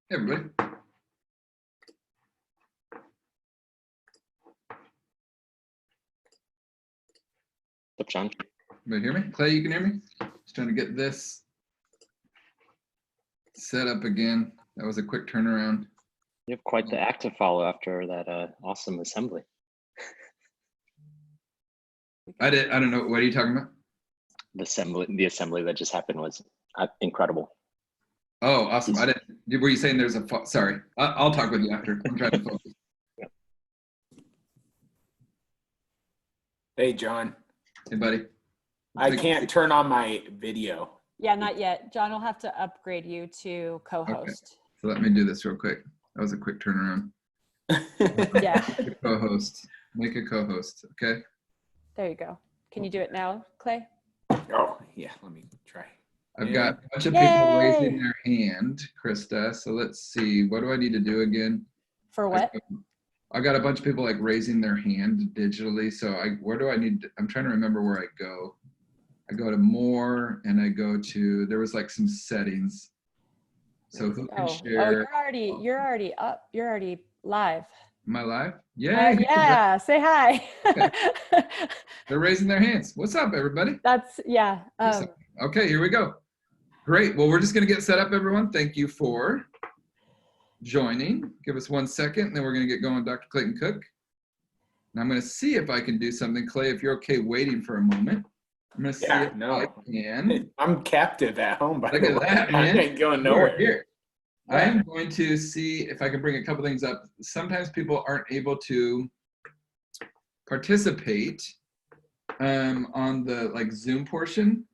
Hey, everybody. What's up, John? Everybody hear me? Clay, you can hear me? Just trying to get this set up again. That was a quick turnaround. You have quite the act to follow after that awesome assembly. I don't know. What are you talking about? The assembly that just happened was incredible. Oh, awesome. I didn't. Were you saying there's a? Sorry, I'll talk with you after. I'm trying to focus. Hey, John. Hey, buddy. I can't turn on my video. Yeah, not yet. John will have to upgrade you to co-host. Okay. So let me do this real quick. That was a quick turnaround. Yeah. Co-host. Make a co-host. Okay. There you go. Can you do it now, Clay? Oh, yeah. Let me try. I've got a bunch of people raising their hand, Krista. So let's see. What do I need to do again? For what? I got a bunch of people like raising their hand digitally. So where do I need to, I'm trying to remember where I go. I go to more and I go to, there was like some settings. So who can share? Oh, you're already up. You're already live. Am I live? Yeah. Yeah. Say hi. Okay. They're raising their hands. What's up, everybody? Yeah. Okay, here we go. Great. Well, we're just going to get set up, everyone. Thank you for joining. Give us 1 second, and then we're going to get going with Dr. Clayton Cook. And I'm going to see if I can do something. Clay, if you're okay waiting for a moment. I'm going to see if I can. I'm captive at home, by Look the at way. that, man. I ain't going nowhere. Here. I am going to see if I can bring a couple things up. Sometimes people aren't able to participate on the Zoom portion.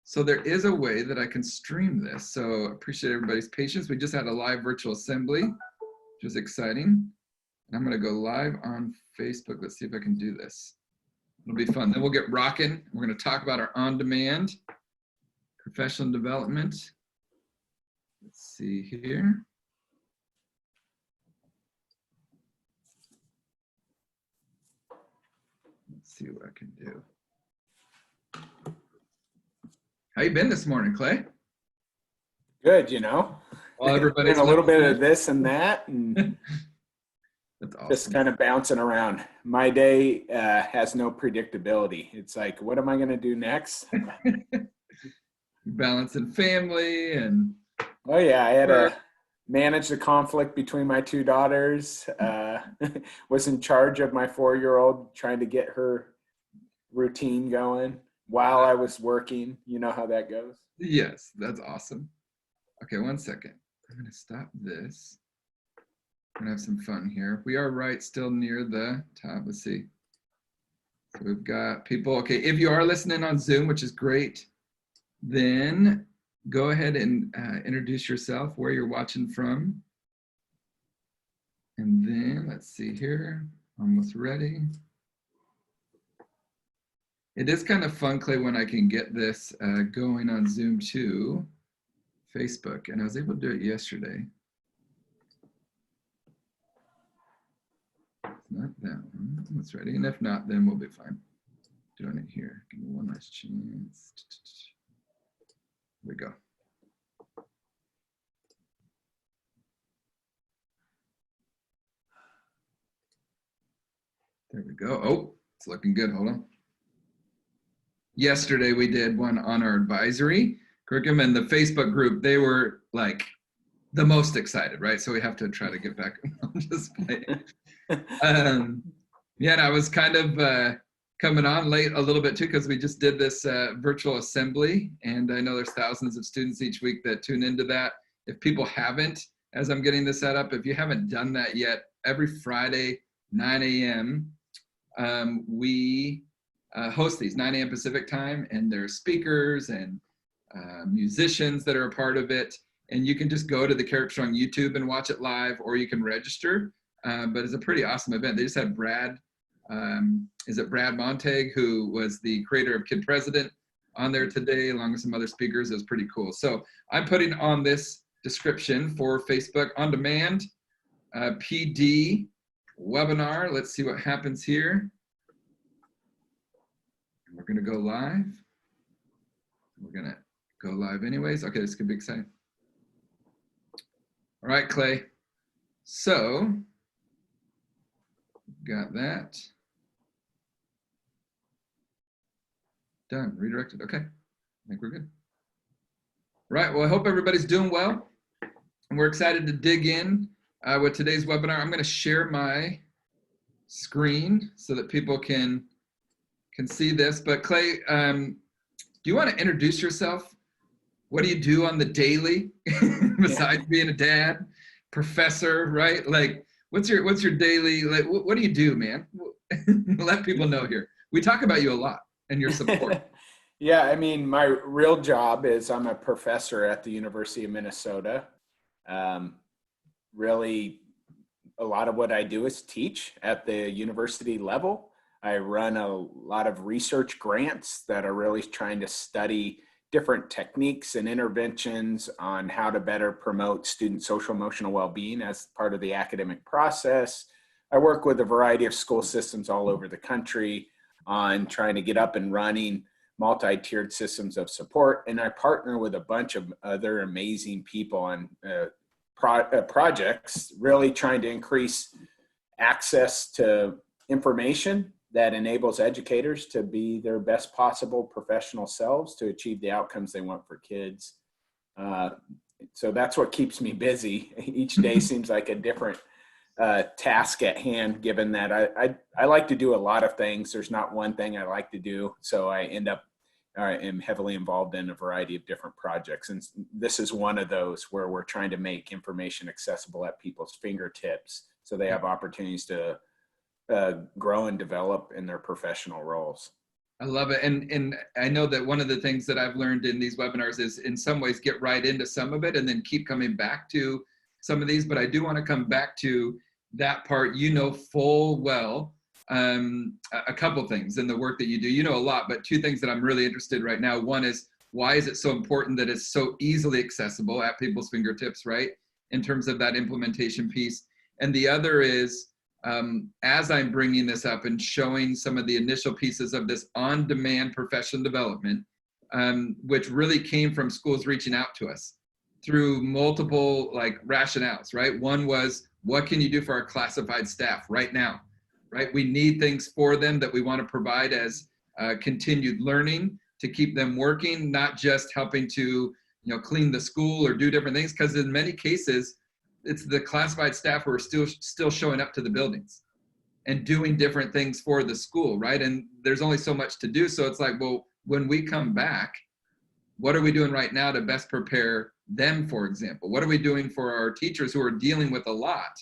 So there is a way that I can stream this. So I appreciate everybody's patience. We just had a live virtual assembly, which was exciting. And I'm going to go live on Facebook. Let's see if I can do this. It'll be fun. Then we'll get rocking. We're going to talk about our on-demand professional development. Let's see here. Let's see what I can do. How you been this morning, Clay? Good, you know. Well, everybody's doing a little bit of this and that, and that's awesome. Just kind of bouncing around. My day has no predictability. It's like, what am I going to do next? Balancing family and. Oh yeah, I had to manage the conflict between my two daughters. Was in charge of my 4-year-old, trying to get her routine going while I was working. You know how that goes. Yes, that's awesome. Okay, 1 second. I'm going to stop this. We're going to have some fun here. We are right still near the top. Let's see. So we've got people. Okay, if you are listening on Zoom, which is great, then go ahead and introduce yourself, where you're watching from. And then let's see here. Almost ready. It is kind of fun, Clay, when I can get this going on Zoom to Facebook. And I was able to do it yesterday. It's not that one. That's ready. And if not, then we'll be fine. Doing it here. Give me one last chance. Here we go. There we go. Oh, it's looking good. Hold on. Yesterday we did one on our advisory curriculum, and the Facebook group, they were like the most excited, right? So we have to try to get back on display. Yeah, and I was kind of coming on late a little bit too, because we just did this virtual assembly, and I know there's thousands of students each week that tune into that. If people haven't, as I'm getting this set up, if you haven't done that yet, every Friday, 9 a.m., we host these 9 a.m. Pacific time, and there's speakers and musicians that are a part of it. And you can just go to the Character on YouTube and watch it live, or you can register. But it's a pretty awesome event. They just had Brad, is it Brad Montag, who was the creator of Kid President, on there today, along with some other speakers. It was pretty cool. So I'm putting on this description for Facebook on demand, PD webinar. Let's see what happens here. We're going to go live. We're going to go live anyways. Okay, this could be exciting. All right, Clay. So, got that. Done. Redirected. Okay. I think we're good. Right. Well, I hope everybody's doing well. And we're excited to dig in with today's webinar. I'm going to share my screen so that people can see this. But Clay, do you want to introduce yourself? What do you do on the daily besides being a dad, professor, right? Like, what's your daily, like, what do you do, man? Let people know here. We talk about you a lot and your support. Yeah, I mean, my real job is I'm a professor at the University of Minnesota. Really, a lot of what I do is teach at the university level. I run a lot of research grants that are really trying to study different techniques and interventions on how to better promote student social emotional well-being as part of the academic process. I work with a variety of school systems all over the country on trying to get up and running multi-tiered systems of support. And I partner with a bunch of other amazing people on projects, really trying to increase access to information that enables educators to be their best possible professional selves to achieve the outcomes they want for kids. So that's what keeps me busy. Each day seems like a different task at hand, given that I like to do a lot of things. There's not one thing I like to do. So I am heavily involved in a variety of different projects. And this is one of those where we're trying to make information accessible at people's fingertips so they have opportunities to grow and develop in their professional roles. I love it. And I know that one of the things that I've learned in these webinars is in some ways get right into some of it and then keep coming back to some of these. But I do want to come back to that part. You know full well a couple things in the work that you do. You know a lot, but two things that I'm really interested in right now. One is, why is it so important that it's so easily accessible at people's fingertips, right? In terms of that implementation piece. And the other is, as I'm bringing this up and showing some of the initial pieces of this on-demand professional development, which really came from schools reaching out to us through multiple rationales, right? One was, what can you do for our classified staff right now, right? We need things for them that we want to provide as continued learning to keep them working, not just helping to clean the school or do different things, because in many cases, it's the classified staff who are still showing up to the buildings and doing different things for the school, right? And there's only so much to do. So it's like, well, when we come back, what are we doing right now to best prepare them, for example? What are we doing for our teachers who are dealing with a lot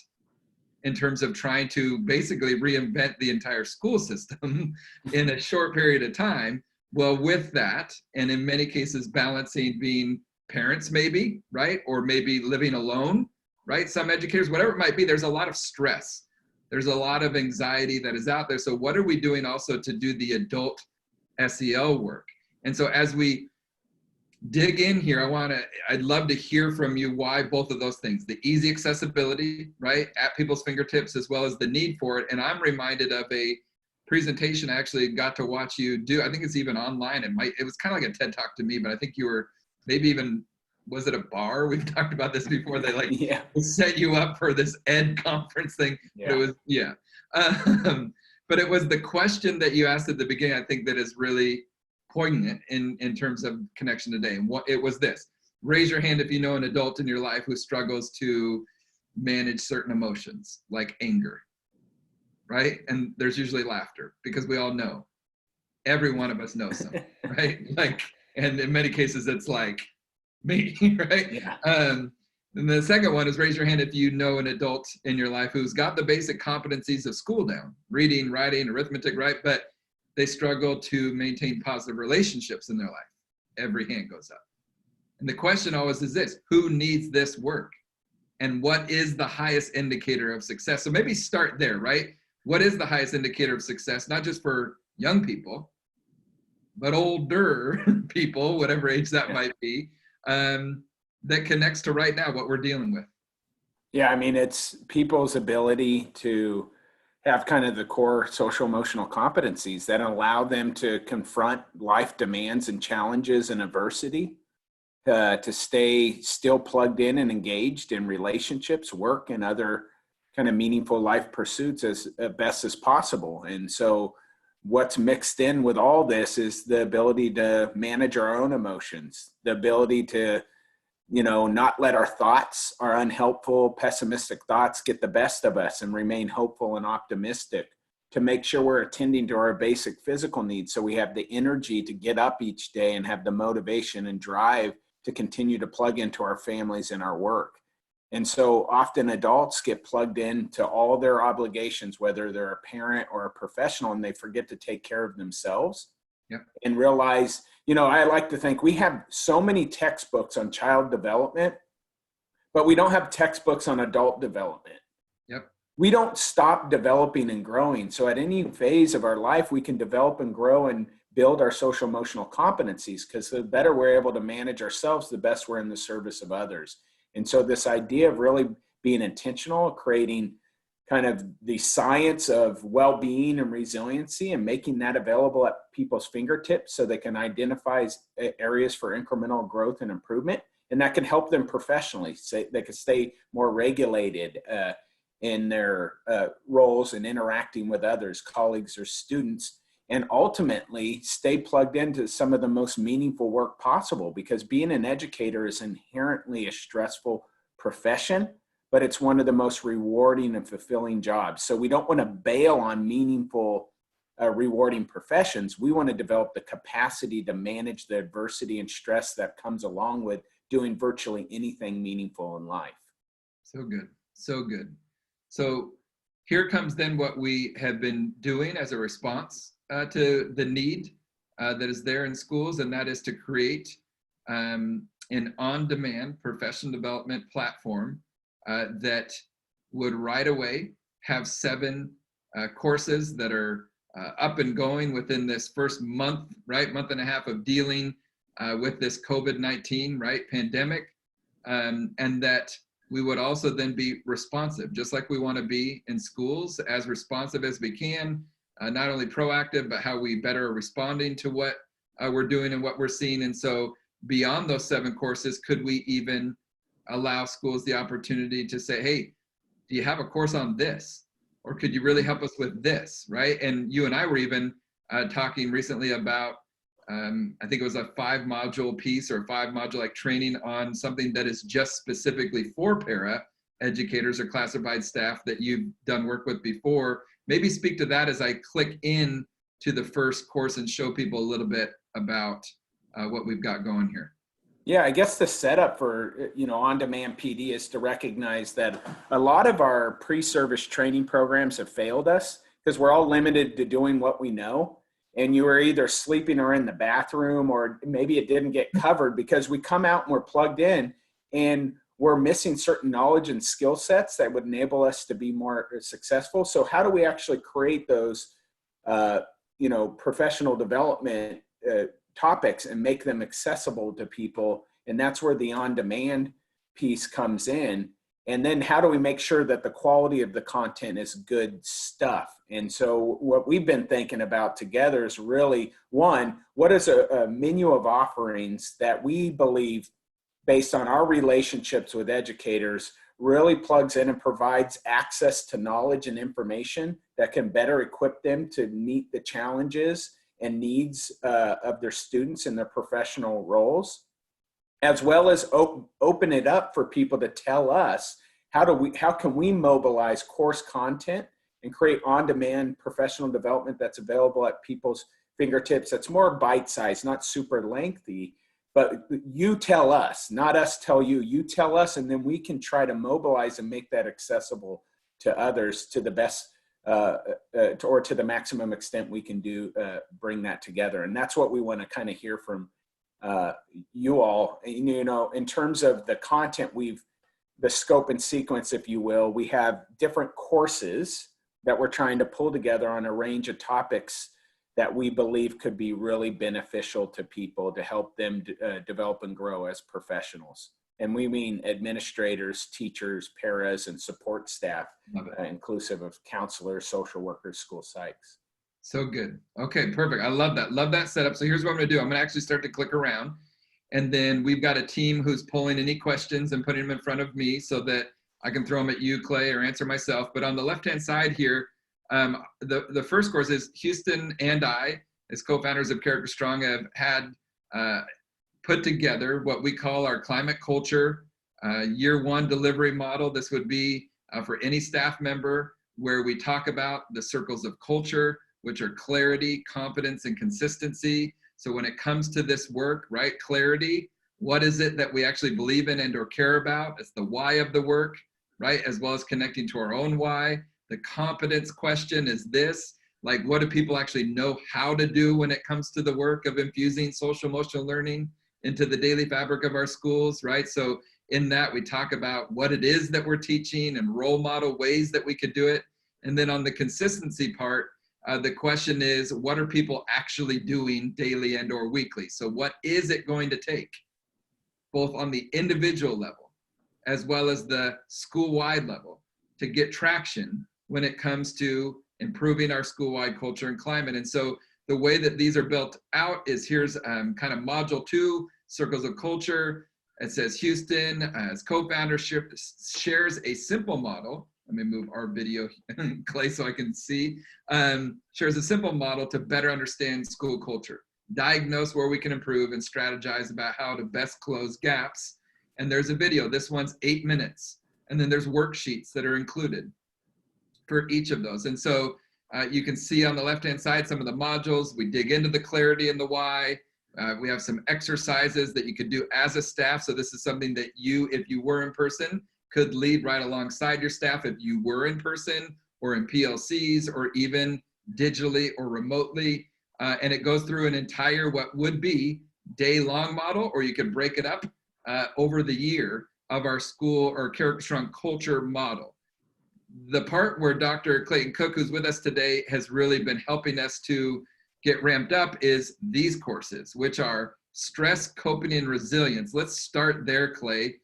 in terms of trying to basically reinvent the entire school system in a short period of time? Well, with that, and in many cases balancing being parents maybe, right? Or maybe living alone, right? Some educators, whatever it might be, there's a lot of stress. There's a lot of anxiety that is out there. So what are we doing also to do the adult SEL work? And so as we dig in here, I'd love to hear from you why both of those things, the easy accessibility, right, at people's fingertips, as well as the need for it. And I'm reminded of a presentation I actually got to watch you do. I think it's even online. It was kind of like a TED Talk to me, but I think you were maybe even, was it a bar? We've talked about this before. They set you up for this ed conference thing. Yeah. But it was, but it was the question that you asked at the beginning, I think, that is really poignant in terms of connection today. And what it was this: raise your hand if you know an adult in your life who struggles to manage certain emotions like anger, right? And there's usually laughter, because we all know, every one of us knows some, right? And in many cases it's like me, right? Yeah. And the second one is, raise your hand if you know an adult in your life who's got the basic competencies of school down, reading, writing, arithmetic, right? But they struggle to maintain positive relationships in their life. Every hand goes up. And the question always is this: who needs this work? And what is the highest indicator of success? So maybe start there, right? What is the highest indicator of success, not just for young people, but older people, whatever age that might be, that connects to right now what we're dealing with? Yeah, I mean, it's people's ability to have kind of the core social emotional competencies that allow them to confront life demands and challenges and adversity to stay still plugged in and engaged in relationships, work, and other kind of meaningful life pursuits as best as possible. And so what's mixed in with all this is the ability to manage our own emotions, the ability to, not let our thoughts, our unhelpful, pessimistic thoughts get the best of us and remain hopeful and optimistic, to make sure we're attending to our basic physical needs so we have the energy to get up each day and have the motivation and drive to continue to plug into our families and our work. And so often adults get plugged into all their obligations, whether they're a parent or a professional, and they forget to take care of themselves. Yep. And realize, I like to think we have so many textbooks on child development, but we don't have textbooks on adult development. Yep. We don't stop developing and growing. So at any phase of our life, we can develop and grow and build our social emotional competencies, because the better we're able to manage ourselves, the best we're in the service of others. And so this idea of really being intentional, creating kind of the science of well-being and resiliency, and making that available at people's fingertips so they can identify areas for incremental growth and improvement. And that can help them professionally. They can stay more regulated in their roles and interacting with others, colleagues or students, and ultimately stay plugged into some of the most meaningful work possible, because being an educator is inherently a stressful profession, but it's one of the most rewarding and fulfilling jobs. So we don't want to bail on meaningful, rewarding professions. We want to develop the capacity to manage the adversity and stress that comes along with doing virtually anything meaningful in life. So good. So good. So here comes then what we have been doing as a response to the need that is there in schools, and that is to create an on-demand professional development platform that would right away have 7 courses that are up and going within this first month and a half of dealing with this COVID-19, pandemic, and that we would also then be responsive, just like we want to be in schools, as responsive as we can, not only proactive, but how we better are responding to what we're doing and what we're seeing. And so beyond those 7 courses, could we even allow schools the opportunity to say, hey, do you have a course on this? Or could you really help us with this, right? And you and I were even talking recently about, I think it was a 5-module piece or 5-module like training on something that is just specifically for para educators or classified staff that you've done work with before. Maybe speak to that as I click in to the first course and show people a little bit about what we've got going here. Yeah, I guess the setup for, on-demand PD is to recognize that a lot of our pre-service training programs have failed us because we're all limited to doing what we know. And you were either sleeping or in the bathroom, or maybe it didn't get covered because we come out and we're plugged in and we're missing certain knowledge and skill sets that would enable us to be more successful. So how do we actually create those, professional development topics and make them accessible to people? And that's where the on-demand piece comes in. And then how do we make sure that the quality of the content is good stuff? And so what we've been thinking about together is really, one, what is a menu of offerings that we believe, based on our relationships with educators, really plugs in and provides access to knowledge and information that can better equip them to meet the challenges and needs of their students in their professional roles, as well as open it up for people to tell us how can we mobilize course content and create on-demand professional development that's available at people's fingertips. That's more bite-sized, not super lengthy, but you tell us, not us tell you. You tell us, and then we can try to mobilize and make that accessible to others to the best or to the maximum extent we can do, bring that together. And that's what we want to kind of hear from you all. In terms of the content, the scope and sequence, if you will, we have different courses that we're trying to pull together on a range of topics that we believe could be really beneficial to people to help them develop and grow as professionals. And we mean administrators, teachers, paras, and support staff, inclusive of counselors, social workers, school psychs. So good. Okay, perfect. I love that. Love that setup. So here's what I'm going to do. I'm going to actually start to click around. And then we've got a team who's pulling any questions and putting them in front of me so that I can throw them at you, Clay, or answer myself. But on the left-hand side here, the first course is Houston and I, as co-founders of Character Strong, have had put together what we call our climate culture year one delivery model. This would be for any staff member, where we talk about the circles of culture, which are clarity, competence, and consistency. So when it comes to this work, right, clarity, what is it that we actually believe in and or care about? It's the why of the work, right, as well as connecting to our own why. The competence question is this, like, what do people actually know how to do when it comes to the work of infusing social emotional learning into the daily fabric of our schools, right? So in that, we talk about what it is that we're teaching and role model ways that we could do it. And then on the consistency part, the question is, what are people actually doing daily and or weekly? So what is it going to take, both on the individual level as well as the school-wide level, to get traction when it comes to improving our school-wide culture and climate? And so the way that these are built out is, here's kind of module 2, circles of culture. It says Houston as co-foundership shares a simple model. Let me move our video, Clay, so I can see. Shares a simple model to better understand school culture, diagnose where we can improve, and strategize about how to best close gaps. And there's a video. This one's 8 minutes. And then there's worksheets that are included for each of those. And so you can see on the left-hand side some of the modules. We dig into the clarity and the why. We have some exercises that you could do as a staff. So this is something that you, if you were in person, could lead right alongside your staff if you were in person or in PLCs or even digitally or remotely. And it goes through an entire, what would be day-long model, or you could break it up over the year of our school or Character Strong culture model. The part where Dr. Clayton Cook, who's with us today, has really been helping us to get ramped up is these courses, which are stress, coping, and resilience. Let's start there, Clay.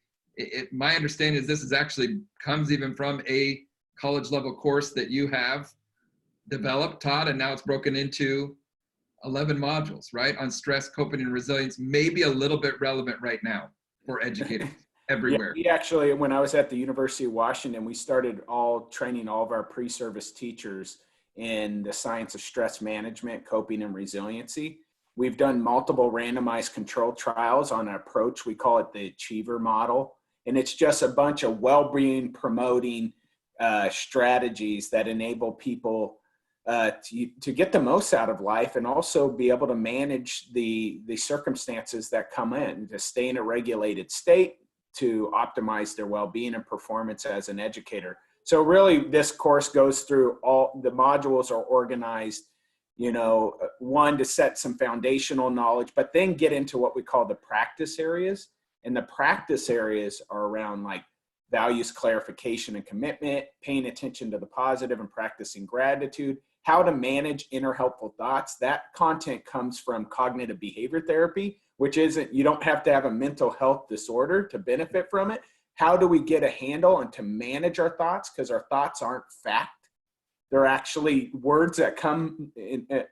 My understanding is this is actually comes even from a college level course that you have developed, taught, and now it's broken into 11 modules, right, on stress, coping, and resilience, maybe a little bit relevant right now for educators everywhere. Yeah, we actually, when I was at the University of Washington, we started training all of our pre-service teachers in the science of stress management, coping, and resiliency. We've done multiple randomized controlled trials on an approach. We call it the Achiever model. And it's just a bunch of well-being promoting strategies that enable people to get the most out of life, and also be able to manage the circumstances that come in, to stay in a regulated state, to optimize their well-being and performance as an educator. So really, this course goes through all the modules are organized, one, to set some foundational knowledge, but then get into what we call the practice areas. And the practice areas are around like values clarification and commitment, paying attention to the positive and practicing gratitude, how to manage inner helpful thoughts. That content comes from cognitive behavior therapy, which isn't, you don't have to have a mental health disorder to benefit from it. How do we get a handle and to manage our thoughts? Because our thoughts aren't fact. They're actually words that come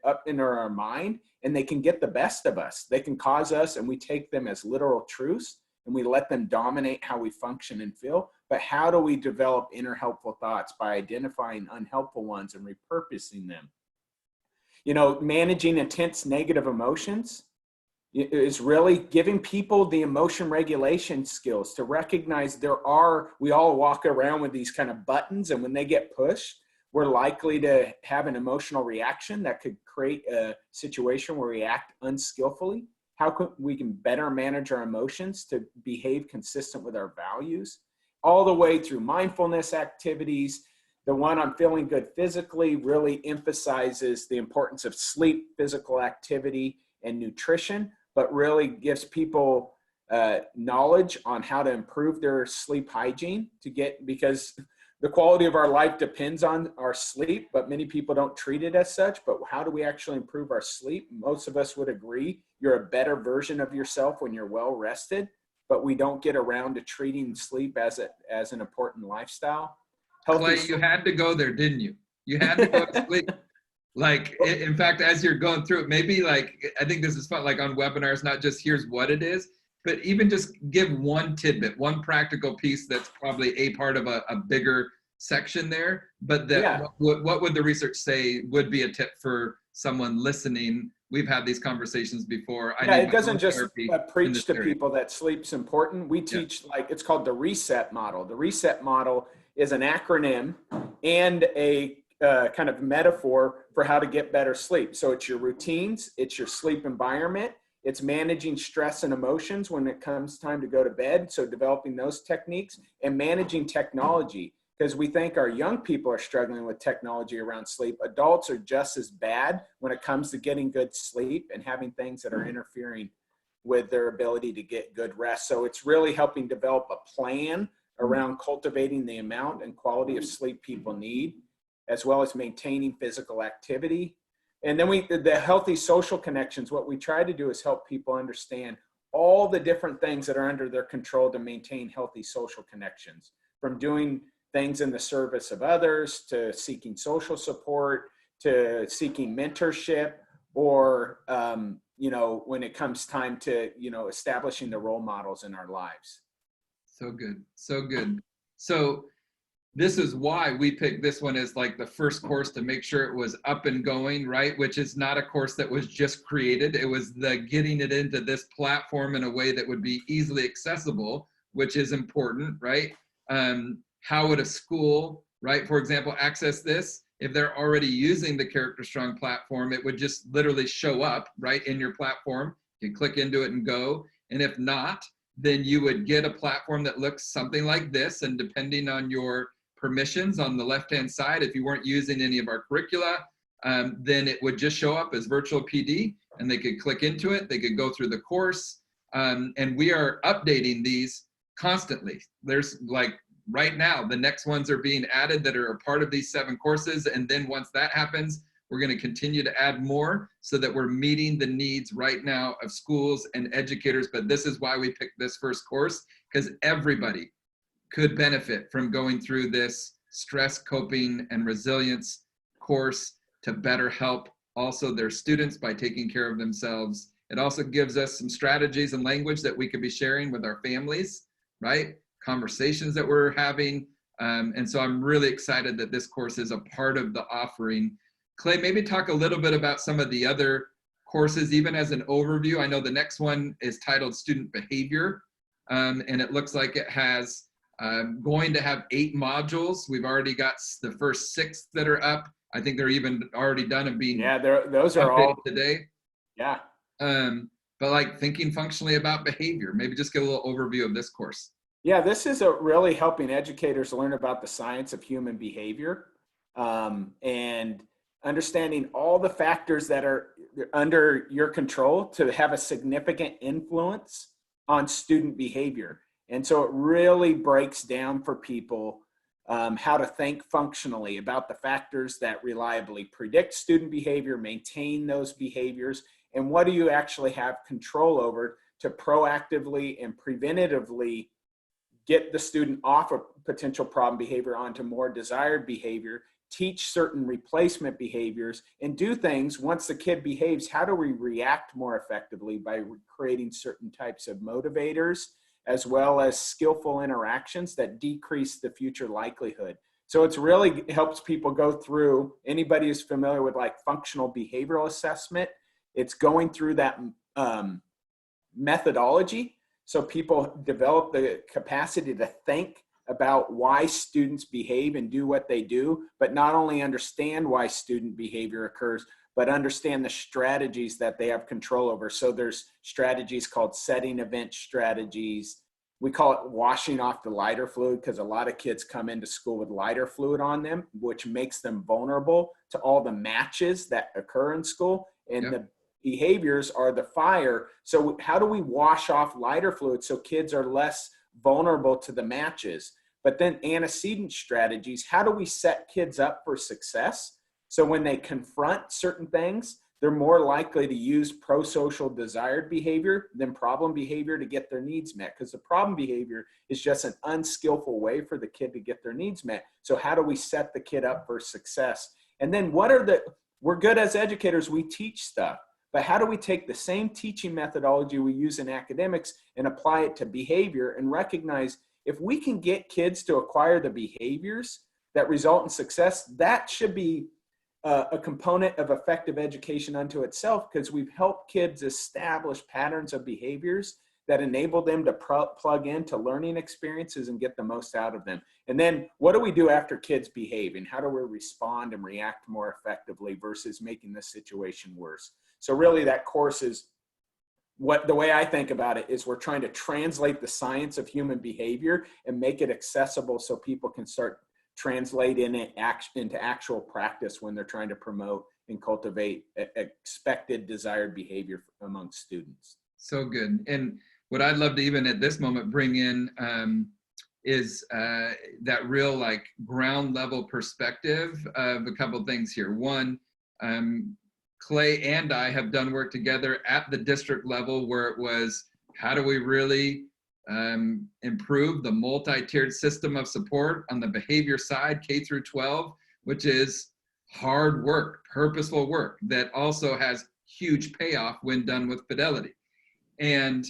up into our mind, and they can get the best of us. They can cause us, and we take them as literal truths, and we let them dominate how we function and feel. But how do we develop inner helpful thoughts? By identifying unhelpful ones and repurposing them. Managing intense negative emotions is really giving people the emotion regulation skills to recognize we all walk around with these kind of buttons, and when they get pushed, we're likely to have an emotional reaction that could create a situation where we act unskillfully. How we can better manage our emotions to behave consistent with our values, all the way through mindfulness activities. The one on feeling good physically really emphasizes the importance of sleep, physical activity, and nutrition, but really gives people knowledge on how to improve their sleep hygiene because the quality of our life depends on our sleep, but many people don't treat it as such. But how do we actually improve our sleep? Most of us would agree you're a better version of yourself when you're well rested, but we don't get around to treating sleep as an important lifestyle. Clay, you had to go there, didn't you? You had to go to sleep. In fact, as you're going through it, maybe I think this is fun, like on webinars, not just here's what it is, but even just give one tidbit, one practical piece that's probably a part of a bigger section there, but that Yeah. what would the research say would be a tip for someone listening? We've had these conversations before. Yeah, need it my doesn't own just therapy in preach this to area. people that sleep's important. We teach, like, it's called the reset model. The reset model is an acronym and a kind of metaphor for how to get better sleep. So it's your routines, it's your sleep environment, it's managing stress and emotions when it comes time to go to bed. So developing those techniques, and managing technology, because we think our young people are struggling with technology around sleep. Adults are just as bad when it comes to getting good sleep and having things that are interfering with their ability to get good rest. So it's really helping develop a plan around cultivating the amount and quality of sleep people need, as well as maintaining physical activity. And then the healthy social connections, what we try to do is help people understand all the different things that are under their control to maintain healthy social connections, from doing things in the service of others, to seeking social support, to seeking mentorship, or, when it comes time to, establishing the role models in our lives. So good. So good. So this is why we picked this one as like the first course, to make sure it was up and going, right? Which is not a course that was just created. It was the getting it into this platform in a way that would be easily accessible, which is important, right? How would a school, right, for example, access this? If they're already using the Character Strong platform, it would just literally show up right in your platform. You click into it and go. And if not, then you would get a platform that looks something like this. And depending on your permissions on the left-hand side, if you weren't using any of our curricula, then it would just show up as virtual PD, and they could click into it. They could go through the course. And we are updating these constantly. There's like right now, the next ones are being added that are a part of these 7 courses. And then once that happens, we're going to continue to add more so that we're meeting the needs right now of schools and educators. But this is why we picked this first course, because everybody could benefit from going through this stress coping and resilience course to better help also their students by taking care of themselves. It also gives us some strategies and language that we could be sharing with our families, right? Conversations that we're having. And so I'm really excited that this course is a part of the offering. Clay, maybe talk a little bit about some of the other courses, even as an overview. I know the next one is titled Student Behavior, and it looks like it has going to have 8 modules. We've already got the first 6 that are up. I think they're even already done and being Those are all today. Yeah. But like thinking functionally about behavior, maybe just get a little overview of this course. Yeah, this is really helping educators learn about the science of human behavior, and understanding all the factors that are under your control to have a significant influence on student behavior. And so it really breaks down for people how to think functionally about the factors that reliably predict student behavior, maintain those behaviors, and what do you actually have control over to proactively and preventatively get the student off of potential problem behavior onto more desired behavior, teach certain replacement behaviors, and do things once the kid behaves. How do we react more effectively by creating certain types of motivators, as well as skillful interactions that decrease the future likelihood. So it's really helps people go through, anybody who's familiar with like functional behavioral assessment, it's going through that methodology. So people develop the capacity to think about why students behave and do what they do, but not only understand why student behavior occurs, but understand the strategies that they have control over. So there's strategies called setting event strategies. We call it washing off the lighter fluid, because a lot of kids come into school with lighter fluid on them, which makes them vulnerable to all the matches that occur in school. And the behaviors are the fire. So how do we wash off lighter fluid so kids are less vulnerable to the matches? But then antecedent strategies, how do we set kids up for success? So when they confront certain things, they're more likely to use pro-social desired behavior than problem behavior to get their needs met, because the problem behavior is just an unskillful way for the kid to get their needs met. So how do we set the kid up for success? And then we're good as educators, we teach stuff, but how do we take the same teaching methodology we use in academics and apply it to behavior and recognize if we can get kids to acquire the behaviors that result in success, that should be a component of effective education unto itself, because we've helped kids establish patterns of behaviors that enable them to plug into learning experiences and get the most out of them. And then what do we do after kids behave, and how do we respond and react more effectively versus making the situation worse? So really that course is the way I think about it is we're trying to translate the science of human behavior and make it accessible so people can start translating it into actual practice when they're trying to promote and cultivate expected desired behavior among students. So good. And what I'd love to even at this moment bring in is that real like ground level perspective of a couple things here. One, Clay and I have done work together at the district level where it was, how do we really improve the multi-tiered system of support on the behavior side, K through 12, which is hard work, purposeful work that also has huge payoff when done with fidelity. And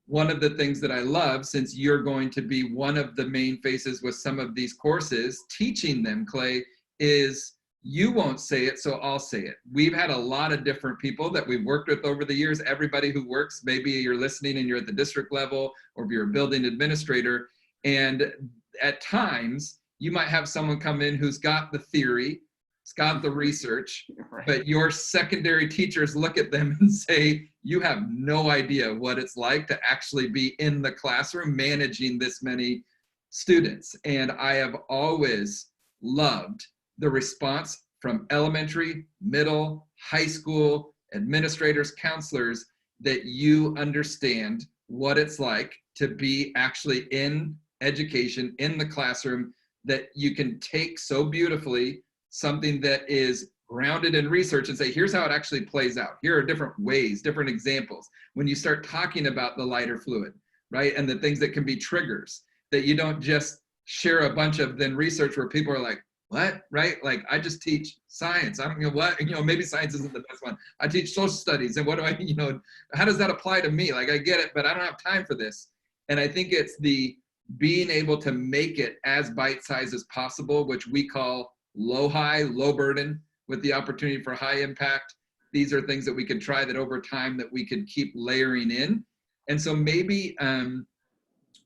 one of the things that I love, since you're going to be one of the main faces with some of these courses, teaching them, Clay, is you won't say it, so I'll say it. We've had a lot of different people that we've worked with over the years. Everybody who works, maybe you're listening and you're at the district level, or if you're a building administrator, and at times you might have someone come in who's got the theory, it's got the research, Right. but your secondary teachers look at them and say, you have no idea what it's like to actually be in the classroom managing this many students. And I have always loved the response from elementary, middle, high school, administrators, counselors, that you understand what it's like to be actually in education, in the classroom, that you can take so beautifully something that is grounded in research and say, here's how it actually plays out. Here are different ways, different examples. When you start talking about the lighter fluid, right? And the things that can be triggers, that you don't just share a bunch of then research where people are like, what, right? Like, I just teach science. I'm, what, maybe science isn't the best one. I teach social studies, and what do I, how does that apply to me? Like, I get it, but I don't have time for this. And I think it's the being able to make it as bite-sized as possible, which we call low-high, low burden, with the opportunity for high impact. These are things that we could try that over time that we could keep layering in. And so maybe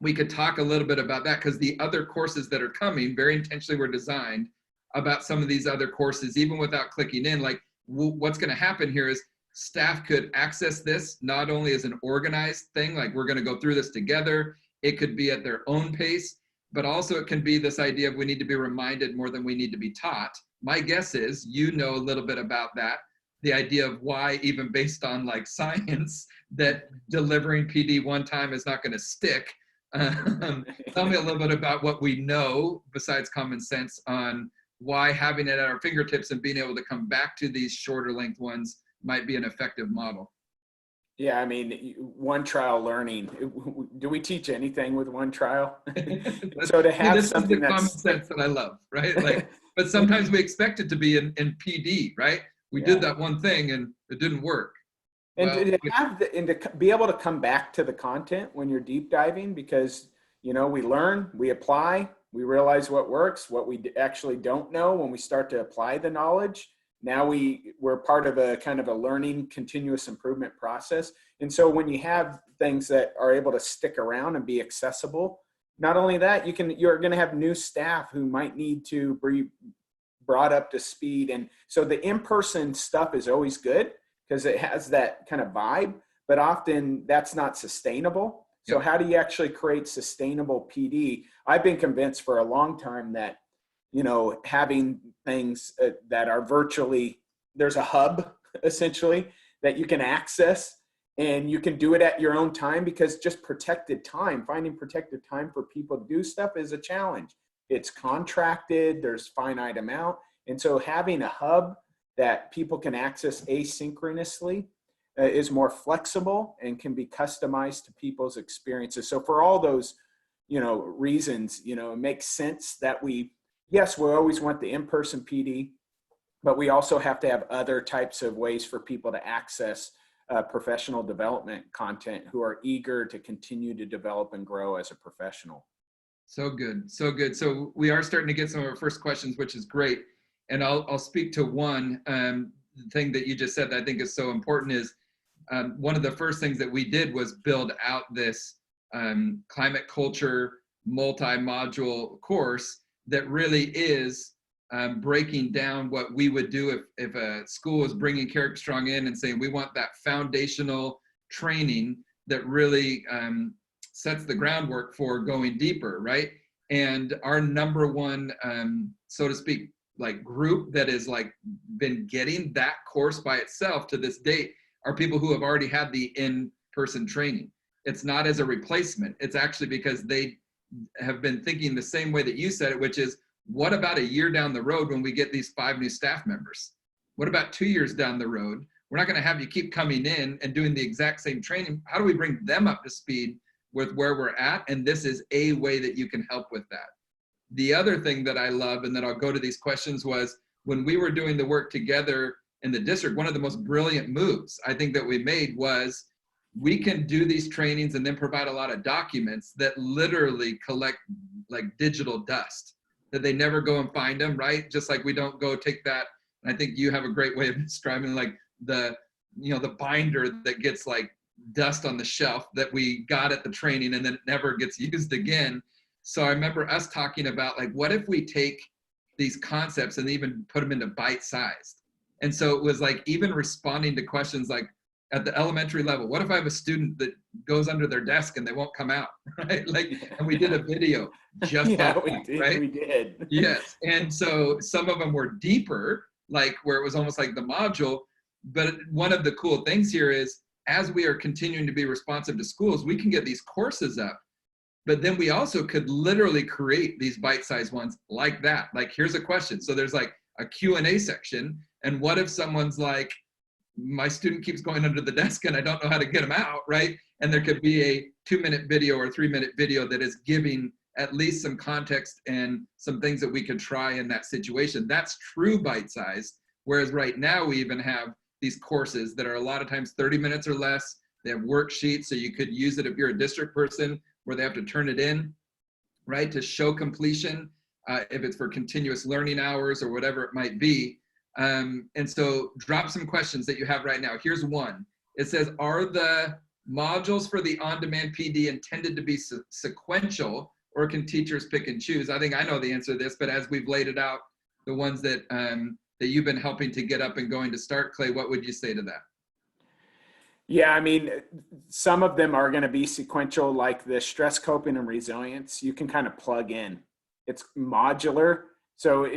we could talk a little bit about that, because the other courses that are coming very intentionally were designed about some of these other courses, even without clicking in. Like, what's going to happen here is staff could access this not only as an organized thing, like we're going to go through this together. It could be at their own pace, but also it can be this idea of we need to be reminded more than we need to be taught. My guess is you know a little bit about that, the idea of why, even based on like science, that delivering PD one time is not going to stick. Tell me a little bit about what we know besides common sense on why having it at our fingertips and being able to come back to these shorter length ones might be an effective model. Yeah, I mean, one trial learning. Do we teach anything with one trial? So to have this something is the common that's sense that I love, right? Like, but sometimes we expect it to be in PD, right? We did that one thing and it didn't work. And Well, to have and to be able to come back to the content when you're deep diving, because we learn, we apply, we realize what works, what we actually don't know when we start to apply the knowledge. Now we're part of a kind of a learning continuous improvement process. And so when you have things that are able to stick around and be accessible, not only that, you're going to have new staff who might need to be brought up to speed. And so the in-person stuff is always good because it has that kind of vibe, but often that's not sustainable. So how do you actually create sustainable PD? I've been convinced for a long time that having things that are virtually, there's a hub essentially that you can access and you can do it at your own time, because just finding protected time for people to do stuff is a challenge. It's contracted, there's finite amount. And so having a hub that people can access asynchronously is more flexible and can be customized to people's experiences. So for all those, reasons, it makes sense that we always want the in-person PD. but we also have to have other types of ways for people to access professional development content who are eager to continue to develop and grow as a professional. So good, so good. So we are starting to get some of our first questions, which is great. And I'll speak to one thing that you just said that I think is so important is one of the first things that we did was build out this climate culture multi-module course that really is breaking down what we would do if a school was bringing Character Strong in and saying, we want that foundational training that really sets the groundwork for going deeper, right? And our number one, so to speak, like group that is like been getting that course by itself to this date are people who have already had the in-person training. It's not as a replacement. It's actually because they have been thinking the same way that you said it, which is, what about a year down the road when we get these 5 new staff members? What about 2 years down the road? We're not going to have you keep coming in and doing the exact same training. How do we bring them up to speed with where we're at? And this is a way that you can help with that. The other thing that I love, and then I'll go to these questions, was when we were doing the work together in the district, one of the most brilliant moves I think that we made was we can do these trainings and then provide a lot of documents that literally collect like digital dust, that they never go and find them, right? Just like we don't go take that. And I think you have a great way of describing like the binder that gets like dust on the shelf that we got at the training and then it never gets used again. So I remember us talking about like, what if we take these concepts and even put them into bite-sized? And so it was like even responding to questions like at the elementary level, what if I have a student that goes under their desk and they won't come out, right? Like, and we did a video just Yeah, on we that, did. right? We did. Yes. And so some of them were deeper, like where it was almost like the module. But one of the cool things here is as we are continuing to be responsive to schools, we can get these courses up. But then we also could literally create these bite-sized ones like that. Like, here's a question. So there's like a Q&A section. And what if someone's like, my student keeps going under the desk and I don't know how to get them out, right? And there could be a 2-minute video or 3-minute video that is giving at least some context and some things that we could try in that situation. That's true bite-sized. Whereas right now we even have these courses that are a lot of times 30 minutes or less. They have worksheets, so you could use it if you're a district person where they have to turn it in, right, to show completion, if it's for continuous learning hours or whatever it might be. And so drop some questions that you have right now. Here's one. It says, are the modules for the on-demand PD intended to be sequential, or can teachers pick and choose? I think I know the answer to this, but as we've laid it out, the ones that that you've been helping to get up and going to start, Clay, what would you say to that? Yeah, I mean, some of them are going to be sequential, like the stress coping and resilience. You can kind of plug in. It's modular. So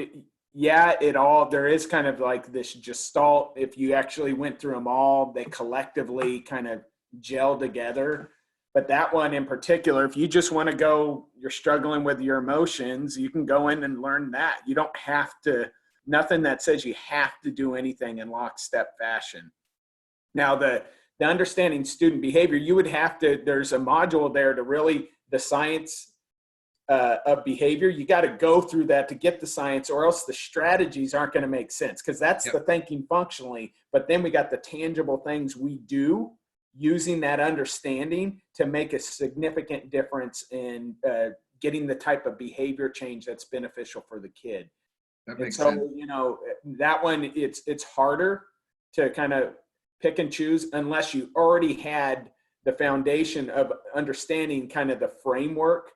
there is kind of like this gestalt. If you actually went through them all, they collectively kind of gel together. But that one in particular, if you just want to go, you're struggling with your emotions, you can go in and learn that. You don't have to, nothing that says you have to do anything in lockstep fashion. Now, the understanding student behavior, you would have to, there's a module there to really, the science of behavior, you got to go through that to get the science, or else the strategies aren't going to make sense, because that's the thinking functionally. But then we got the tangible things we do using that understanding to make a significant difference in getting the type of behavior change that's beneficial for the kid. That makes and so, sense. you know, that one, it's harder to kind of pick and choose unless you already had the foundation of understanding kind of the framework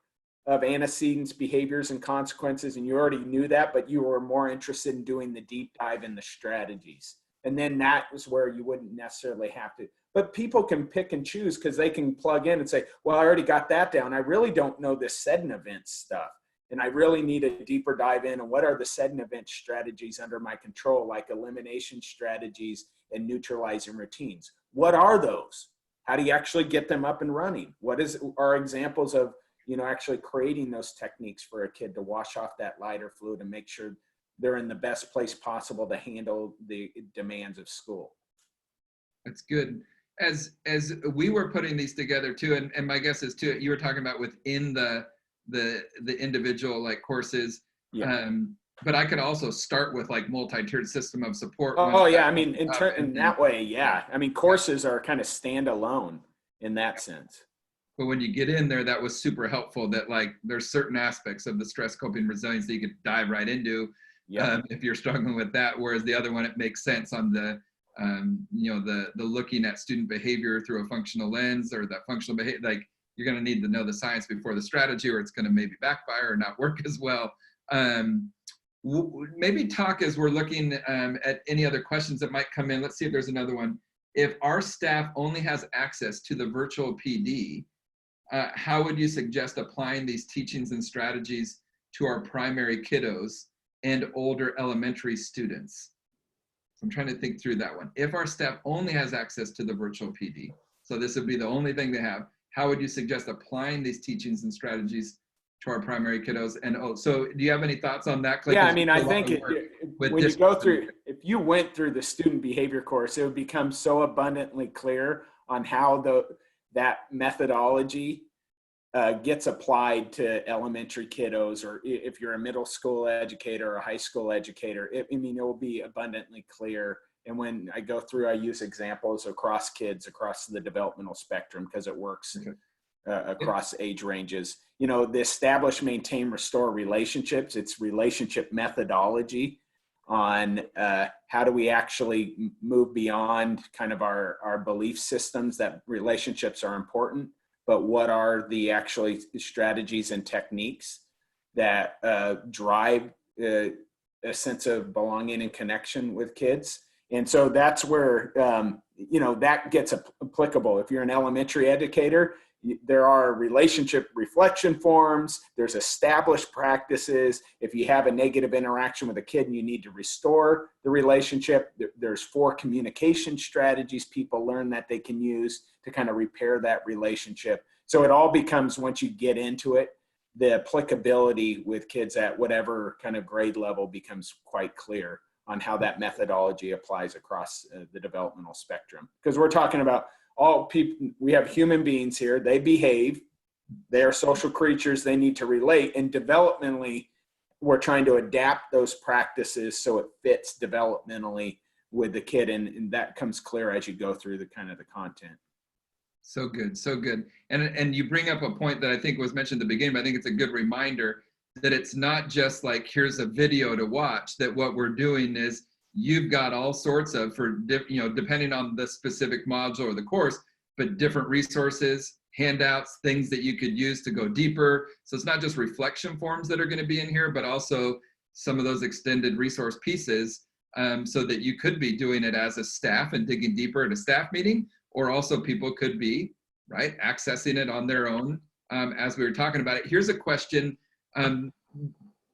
of antecedents, behaviors, and consequences, and you already knew that, but you were more interested in doing the deep dive in the strategies. And then that was where you wouldn't necessarily have to. But people can pick and choose because they can plug in and say, well, I already got that down. I really don't know this set and events stuff. And I really need a deeper dive in. And what are the set and event strategies under my control, like elimination strategies and neutralizing routines? What are those? How do you actually get them up and running? What are examples of, you know, actually creating those techniques for a kid to wash off that lighter fluid and make sure they're in the best place possible to handle the demands of school? That's good. As we were putting these together too, and my guess is too, you were talking about within the individual like courses. Yeah. but I could also start with like multi-tiered system of support. Oh yeah, I mean, in and that way, yeah. I mean, courses are kind of standalone in that sense. but when you get in there, that was super helpful, that like there's certain aspects of the stress coping resilience that you could dive right into. Yeah. If you're struggling with that, whereas the other one, it makes sense on the the looking at student behavior through a functional lens, or that functional behavior, like you're going to need to know the science before the strategy, or it's going to maybe backfire or not work as well. Maybe talk, as we're looking at any other questions that might come in. Let's see if there's another one. If our staff only has access to the virtual PD, how would you suggest applying these teachings and strategies to our primary kiddos and older elementary students? So I'm trying to think through that one. If our staff only has access to the virtual PD, so this would be the only thing they have, how would you suggest applying these teachings and strategies to our primary kiddos? And so do you have any thoughts on that, Clay? Yeah, I mean, I think when you go through, if you went through the student behavior course, it would become so abundantly clear on how that methodology gets applied to elementary kiddos, or if you're a middle school educator or a high school educator. I mean, it will be abundantly clear. And when I go through, I use examples across kids, across the developmental spectrum, because it works across age ranges. You know, the establish, maintain, restore relationships, it's relationship methodology on how do we actually move beyond kind of our belief systems that relationships are important, but what are the actually strategies and techniques that drive a sense of belonging and connection with kids. And so that's where, that gets applicable. If you're an elementary educator, there are relationship reflection forms, there's established practices. If you have a negative interaction with a kid and you need to restore the relationship, there's 4 communication strategies people learn that they can use to kind of repair that relationship. So it all becomes, once you get into it, the applicability with kids at whatever kind of grade level becomes quite clear on how that methodology applies across the developmental spectrum. Because we're talking about all people, we have human beings here, they behave, they are social creatures, they need to relate, and developmentally, we're trying to adapt those practices so it fits developmentally with the kid, and that comes clear as you go through the kind of the content. So good, so good. And you bring up a point that I think was mentioned at the beginning, but I think it's a good reminder that it's not just like, here's a video to watch, that what we're doing is you've got all sorts of, depending on the specific module or the course, but different resources, handouts, things that you could use to go deeper. So it's not just reflection forms that are going to be in here, but also some of those extended resource pieces, so that you could be doing it as a staff and digging deeper at a staff meeting, or also people could be, right, accessing it on their own, as we were talking about it. Here's a question.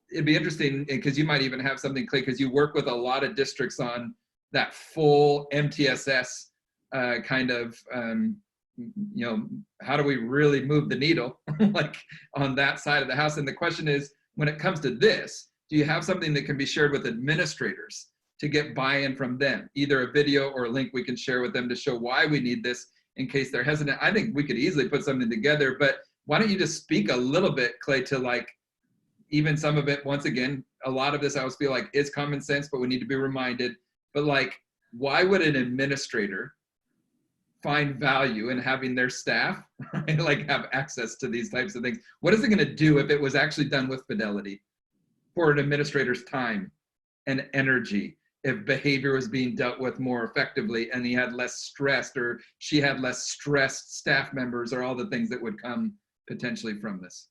It'd be interesting, because you might even have something, Clay, because you work with a lot of districts on that full MTSS kind of, how do we really move the needle, like on that side of the house? And the question is, when it comes to this, do you have something that can be shared with administrators to get buy-in from them, either a video or a link we can share with them to show why we need this in case they're hesitant? I think we could easily put something together, but why don't you just speak a little bit, Clay, to like, even some of it, once again, a lot of this I always feel like is common sense, but we need to be reminded. But like, why would an administrator find value in having their staff like have access to these types of things? What is it going to do if it was actually done with fidelity for an administrator's time and energy? If behavior was being dealt with more effectively and he had less stressed, or she had less stressed staff members, or all the things that would come potentially from this?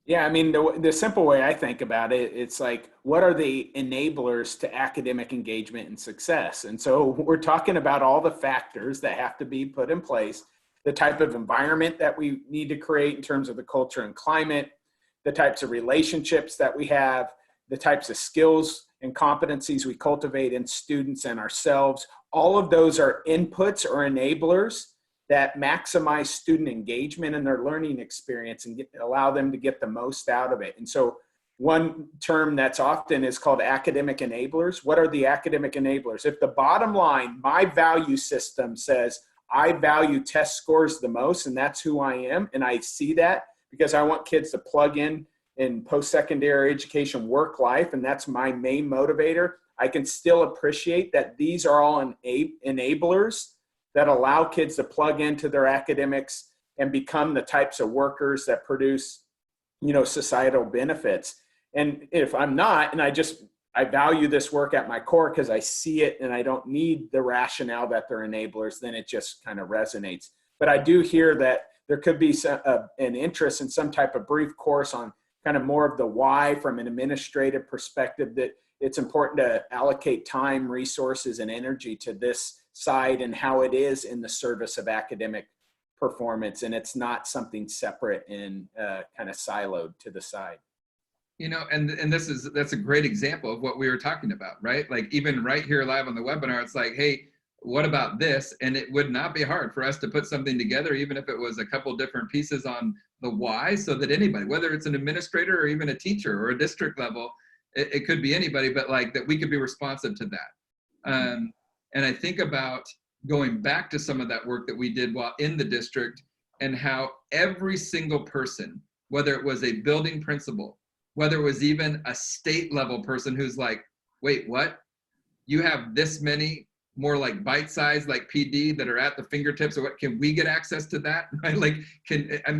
Yeah, I mean, the simple way I think about it, it's like, what are the enablers to academic engagement and success? And so we're talking about all the factors that have to be put in place, the type of environment that we need to create in terms of the culture and climate, the types of relationships that we have, the types of skills and competencies we cultivate in students and ourselves. All of those are inputs or enablers that maximize student engagement in their learning experience and allow them to get the most out of it. And so one term that's often is called academic enablers. What are the academic enablers? If the bottom line, my value system says, I value test scores the most, and that's who I am, and I see that because I want kids to plug in in post-secondary education work life, and that's my main motivator, I can still appreciate that these are all enablers that allow kids to plug into their academics and become the types of workers that produce, societal benefits. And if I'm not, and I value this work at my core because I see it and I don't need the rationale that they're enablers, then it just kind of resonates. But I do hear that there could be an interest in some type of brief course on kind of more of the why from an administrative perspective, that it's important to allocate time, resources, and energy to this side and how it is in the service of academic performance. And it's not something separate and kind of siloed to the side. And that's a great example of what we were talking about, right? Like even right here live on the webinar, it's like, hey, what about this? And it would not be hard for us to put something together, even if it was a couple different pieces on the why, so that anybody, whether it's an administrator or even a teacher or a district level, it could be anybody, but like that we could be responsive to that. And I think about going back to some of that work that we did while in the district, and how every single person, whether it was a building principal, whether it was even a state level person who's like, wait, what? You have this many more like bite-sized like PD that are at the fingertips, or what, can we get access to that? Right? Like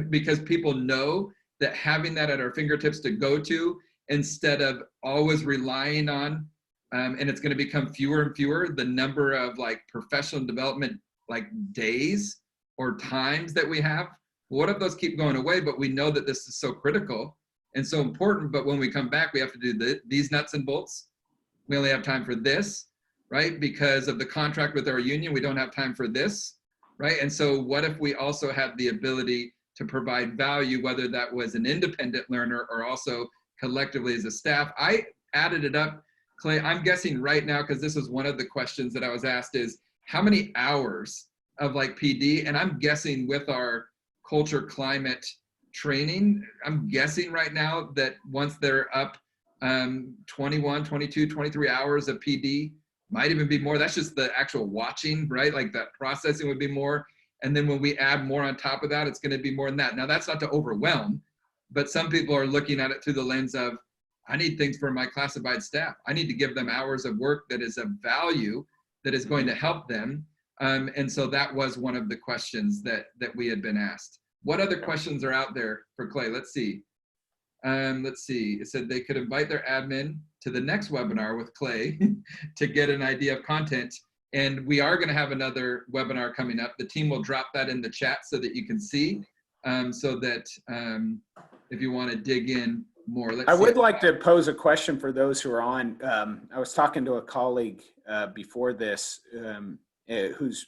because people know that having that at our fingertips to go to, instead of always relying on, and it's going to become fewer and fewer, the number of like professional development like days or times that we have. What if those keep going away? But we know that this is so critical and so important. But when we come back, we have to do these nuts and bolts. We only have time for this, right? Because of the contract with our union, we don't have time for this, right? And so what if we also have the ability to provide value, whether that was an independent learner or also collectively as a staff? I added it up, Clay. I'm guessing right now, because this was one of the questions that I was asked, is how many hours of like PD? And I'm guessing with our culture climate training, I'm guessing right now that once they're up 21, 22, 23 hours of PD, might even be more. That's just the actual watching, right? Like that processing would be more. And then when we add more on top of that, it's going to be more than that. Now that's not to overwhelm, but some people are looking at it through the lens of, I need things for my classified staff. I need to give them hours of work that is of value, that is going to help them. And so that was one of the questions that we had been asked. What other questions are out there for Clay? Let's see. It said they could invite their admin to the next webinar with Clay to get an idea of content. And we are going to have another webinar coming up. The team will drop that in the chat so that you can see, so that if you want to dig in more. I would like to pose a question for those who are on. I was talking to a colleague before this who's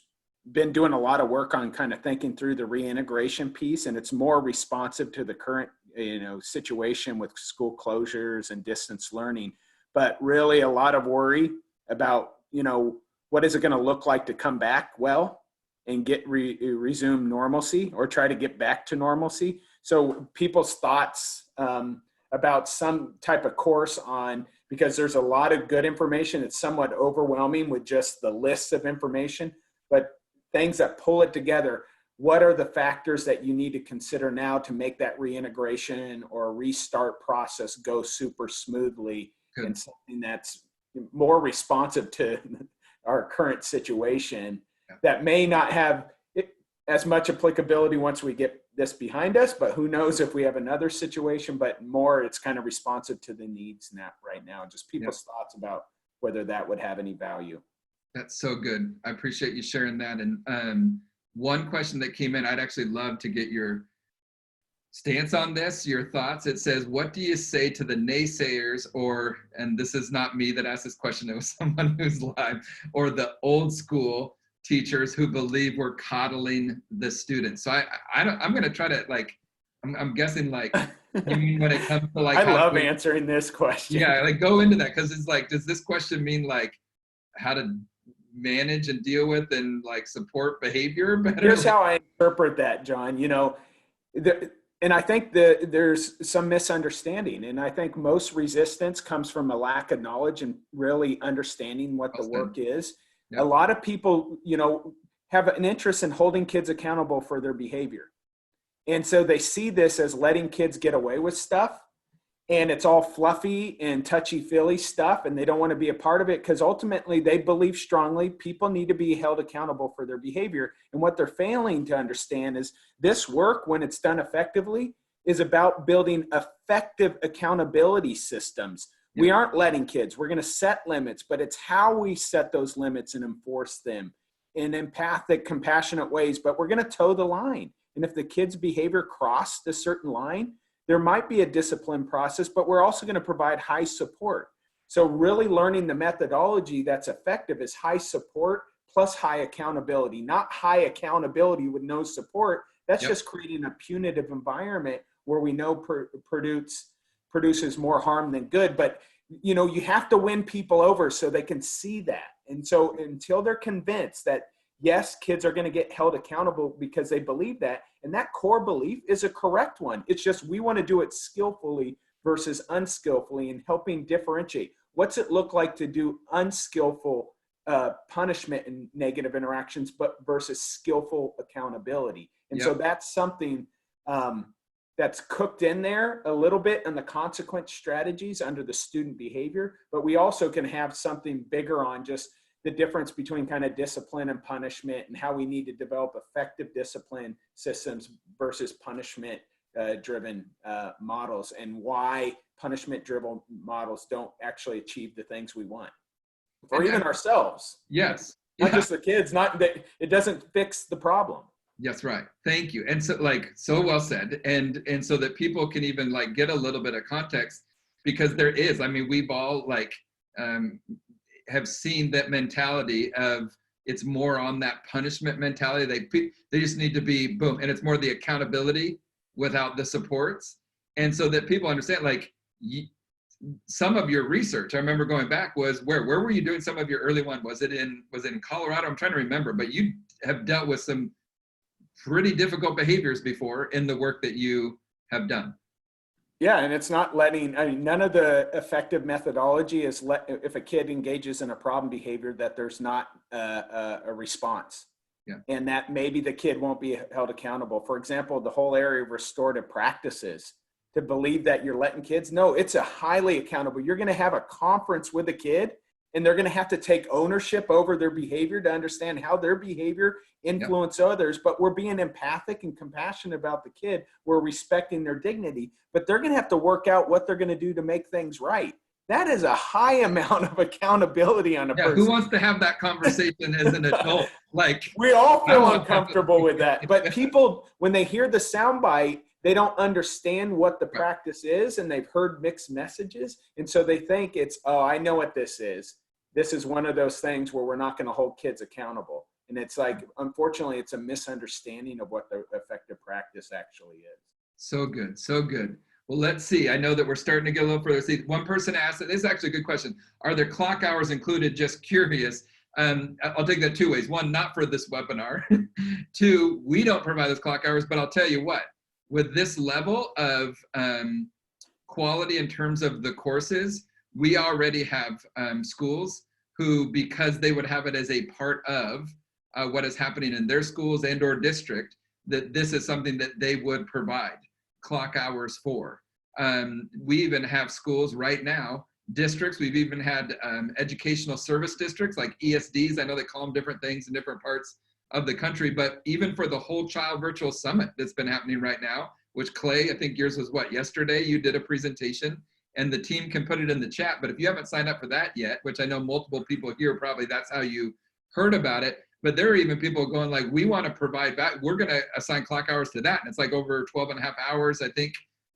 been doing a lot of work on kind of thinking through the reintegration piece, and it's more responsive to the current situation with school closures and distance learning, but really a lot of worry about what is it going to look like to come back well and get resume normalcy, or try to get back to normalcy. So people's thoughts about some type of course on, because there's a lot of good information. It's somewhat overwhelming with just the lists of information, but things that pull it together. What are the factors that you need to consider now to make that reintegration or restart process go super smoothly? Good. And something that's more responsive to our current situation, that may not have as much applicability once we get this behind us, but who knows if we have another situation, but more it's kind of responsive to the needs right now, just people's thoughts about whether that would have any value. That's so good. I appreciate you sharing that. And one question that came in, I'd actually love to get your stance on this, your thoughts. It says, what do you say to the naysayers, or, and this is not me that asked this question, it was someone who's live, or the old school teachers who believe we're coddling the students? So I'm going to try to I'm guessing you mean when it comes to I love answering this question. Yeah, go into that, because it's does this question mean how to manage and deal with and support behavior better? Here's how I interpret that, John. And I think that there's some misunderstanding, and I think most resistance comes from a lack of knowledge and really understanding what the work is. Yep. A lot of people, have an interest in holding kids accountable for their behavior. And so they see this as letting kids get away with stuff. and it's all fluffy and touchy-feely stuff, and they don't want to be a part of it because ultimately they believe strongly people need to be held accountable for their behavior. And what they're failing to understand is this work, when it's done effectively, is about building effective accountability systems. We aren't letting kids, we're going to set limits, but it's how we set those limits and enforce them in empathic, compassionate ways, but we're going to toe the line. And if the kid's behavior crossed a certain line, there might be a discipline process, but we're also going to provide high support. So really learning the methodology that's effective is high support plus high accountability, not high accountability with no support. That's just creating a punitive environment where we know produces more harm than good. But, you know, you have to win people over so they can see that. And so until they're convinced that, yes, kids are going to get held accountable because they believe that, and that core belief is a correct one. It's just we want to do it skillfully versus unskillfully, and helping differentiate. What's it look like to do unskillful punishment and negative interactions, but versus skillful accountability? And so that's something that's cooked in there a little bit in the consequence strategies under the student behavior, but we also can have something bigger on just the difference between kind of discipline and punishment, and how we need to develop effective discipline systems versus punishment driven models, and why punishment driven models don't actually achieve the things we want, or even ourselves. Yes. Not just the kids, not that it doesn't fix the problem. Yes, right. Thank you. And so, like, so well said. And so that people can even like get a little bit of context, because there is, I mean, we've all like have seen that mentality of, it's more on that punishment mentality. They just need to be boom. And it's more the accountability without the supports. And so that people understand, like, some of your research, I remember going back, was where were you doing some of your early one? Was it in Colorado? I'm trying to remember, but you have dealt with some pretty difficult behaviors before in the work that you have done. Yeah, and it's not letting, I mean, none of the effective methodology is if a kid engages in a problem behavior, that there's not a response. Yeah. And that maybe the kid won't be held accountable. For example, the whole area of restorative practices, to believe that you're letting kids, no, it's a highly accountable. You're going to have a conference with a kid, and they're going to have to take ownership over their behavior to understand how their behavior influence others. But we're being empathic and compassionate about the kid. We're respecting their dignity, but they're going to have to work out what they're going to do to make things right. That is a high amount of accountability on a person. Who wants to have that conversation as an adult? Like, we all feel uncomfortable with that. But people, when they hear the soundbite, they don't understand what the practice is, and they've heard mixed messages. And so they think it's, oh, I know what this is. This is one of those things where we're not going to hold kids accountable. And it's like, unfortunately, it's a misunderstanding of what the effective practice actually is. So good. So good. Well, let's see. I know that we're starting to get a little further. See, one person asked, this is actually a good question. Are there clock hours included? Just curious. I'll take that two ways. One, not for this webinar. Two, we don't provide those clock hours, but I'll tell you what, with this level of quality in terms of the courses, we already have schools who, because they would have it as a part of what is happening in their schools and or district, that this is something that they would provide clock hours for. We even have schools right now, districts, we've even had educational service districts like ESDs. I know they call them different things in different parts of the country, but even for the Whole Child Virtual Summit that's been happening right now, which Clay, I think yours was what, yesterday? You did a presentation, and the team can put it in the chat, but if you haven't signed up for that yet, which I know multiple people here, probably that's how you heard about it, but there are even people going like, we want to provide back, we're going to assign clock hours to that. And it's like over 12 and a half hours, I think,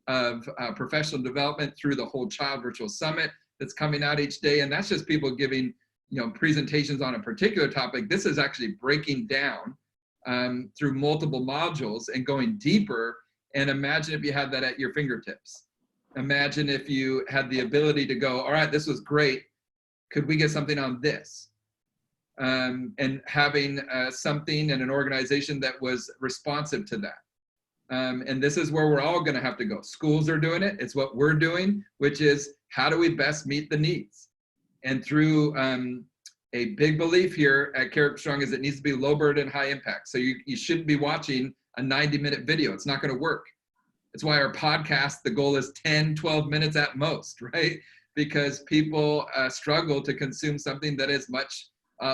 of professional development through the Whole Child Virtual Summit that's coming out each day. And that's just people giving, you know, presentations on a particular topic. This is actually breaking down through multiple modules and going deeper. And imagine if you had that at your fingertips. Imagine if you had the ability to go, all right, this was great. Could we get something on this? And having something and an organization that was responsive to that. And this is where we're all going to have to go. Schools are doing it. It's what we're doing, which is how do we best meet the needs? And through a big belief here at Character Strong is it needs to be low burden, high impact. So you shouldn't be watching a 90-minute video. It's not going to work. It's why our podcast, the goal is 10, 12 minutes at most, right? Because people struggle to consume something that is much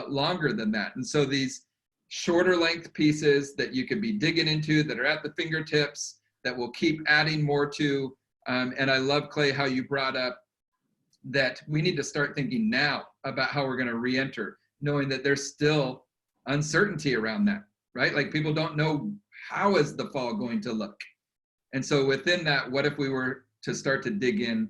longer than that. And so these shorter length pieces that you could be digging into, that are at the fingertips, that will keep adding more to. And I love, Clay, how you brought up that we need to start thinking now about how we're going to re-enter, knowing that there's still uncertainty around that, right? Like people don't know how is the fall going to look. And so within that, what if we were to start to dig in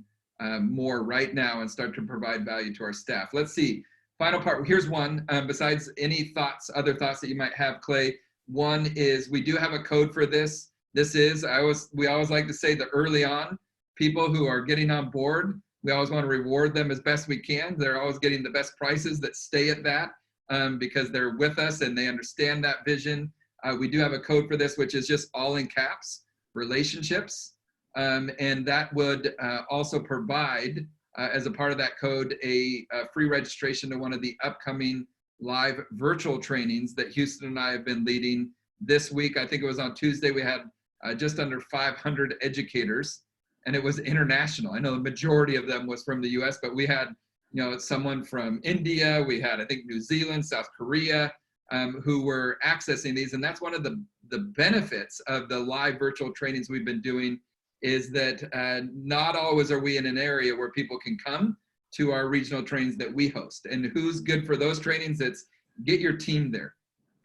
more right now and start to provide value to our staff? Let's see. Final part. Here's one. Besides any thoughts, other thoughts that you might have, Clay. One is we do have a code for this. This is, we always like to say that early on, people who are getting on board, we always want to reward them as best we can. They're always getting the best prices that stay at that because they're with us and they understand that vision. We do have a code for this, which is just all in caps, relationships. And that would also provide, as a part of that code, a free registration to one of the upcoming live virtual trainings that Houston and I have been leading this week. I think it was on Tuesday. We had just under 500 educators, and it was international. I know the majority of them was from the US, but we had, someone from India, we had, I think, New Zealand, South Korea, who were accessing these. And that's one of the benefits of the live virtual trainings we've been doing, is that not always are we in an area where people can come to our regional trainings that we host. And who's good for those trainings? It's get your team there.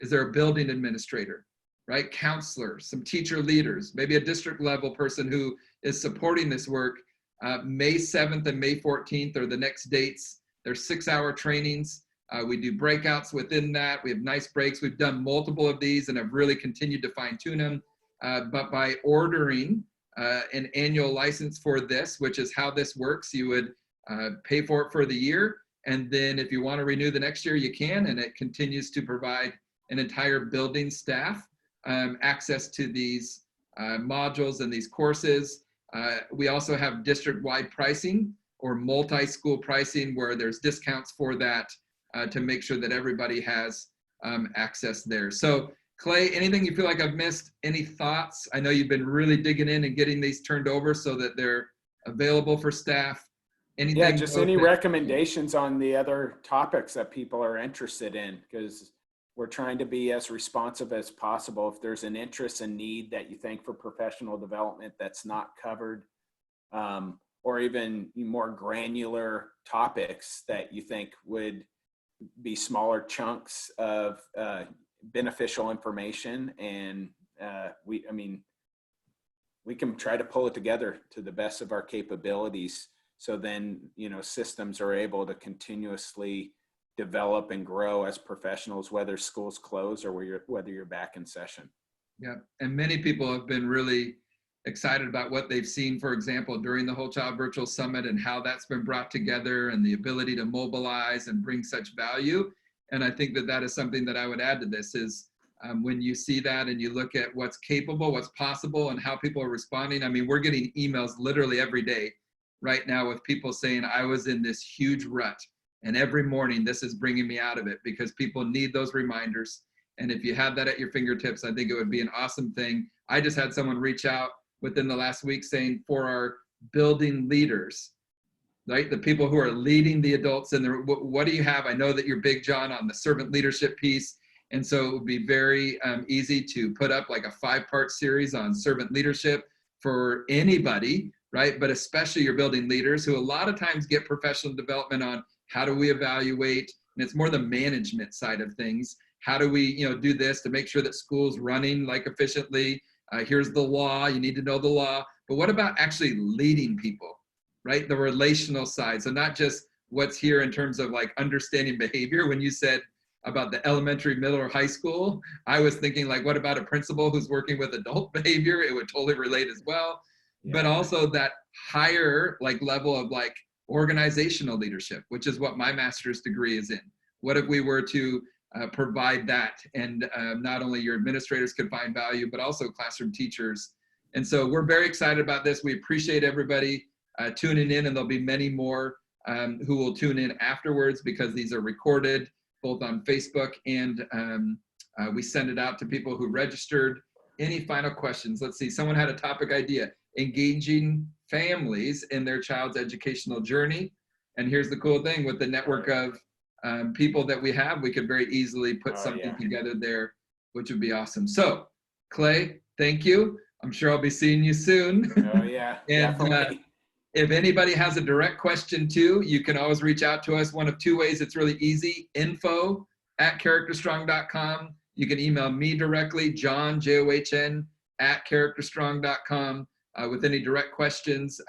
Is there a building administrator, right? Counselors, some teacher leaders, maybe a district level person who is supporting this work. May 7th and May 14th are the next dates. They're 6-hour trainings. We do breakouts within that. We have nice breaks. We've done multiple of these and have really continued to fine tune them. But by ordering an annual license for this, which is how this works, you would pay for it for the year. And then if you want to renew the next year, you can, and it continues to provide an entire building staff access to these modules and these courses. We also have district-wide pricing or multi-school pricing where there's discounts for that to make sure that everybody has access there. So Clay, anything you feel like I've missed? Any thoughts? I know you've been really digging in and getting these turned over so that they're available for staff. Anything? Yeah, just any recommendations on the other topics that people are interested in, because we're trying to be as responsive as possible. If there's an interest and need that you think for professional development that's not covered, or even more granular topics that you think would be smaller chunks of beneficial information, and we can try to pull it together to the best of our capabilities, so then systems are able to continuously develop and grow as professionals, whether schools close or whether you're back in session. Yeah, and many people have been really excited about what they've seen, for example, during the Whole Child Virtual Summit and how that's been brought together and the ability to mobilize and bring such value. And I think that is something that I would add to this is when you see that and you look at what's capable, what's possible, and how people are responding. I mean, we're getting emails literally every day right now with people saying, I was in this huge rut, and every morning this is bringing me out of it, because people need those reminders. And if you have that at your fingertips, I think it would be an awesome thing. I just had someone reach out within the last week saying, for our building leaders, right? The people who are leading the adults in there, what do you have? I know that you're big, John, on the servant leadership piece. And so it would be very easy to put up like a 5-part series on servant leadership for anybody, right? But especially your building leaders, who a lot of times get professional development on how do we evaluate, and it's more the management side of things. How do we, do this to make sure that school's running like efficiently? Here's the law, you need to know the law. But what about actually leading people, right? The relational side. So not just what's here in terms of like understanding behavior. When you said about the elementary, middle, or high school, I was thinking like, what about a principal who's working with adult behavior? It would totally relate as well. Yeah. But also that higher like level of like organizational leadership, which is what my master's degree is in. What if we were to provide that, and not only your administrators could find value, but also classroom teachers. And so we're very excited about this. We appreciate everybody tuning in, and there'll be many more who will tune in afterwards, because these are recorded both on Facebook, and we send it out to people who registered. Any final questions? Let's see. Someone had a topic idea: engaging families in their child's educational journey. And here's the cool thing: with the network of people that we have, we could very easily put something together there, which would be awesome. So, Clay, thank you. I'm sure I'll be seeing you soon. Oh yeah, And definitely. if anybody has a direct question too, you can always reach out to us. One of two ways. It's really easy: info@characterstrong.com. You can email me directly, John, John, @characterstrong.com with any direct questions.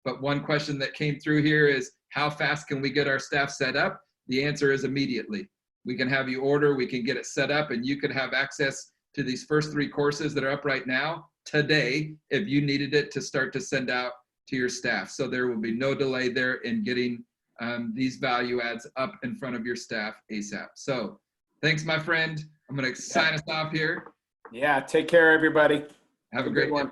But one question that came through here is, how fast can we get our staff set up? The answer is immediately. We can have you order, we can get it set up, and you could have access to these first 3 courses that are up right now today if you needed it to start to send out to your staff. So there will be no delay there in getting these value adds up in front of your staff ASAP. So thanks, my friend. I'm going to sign us off here. Yeah, take care, everybody. Have a great one.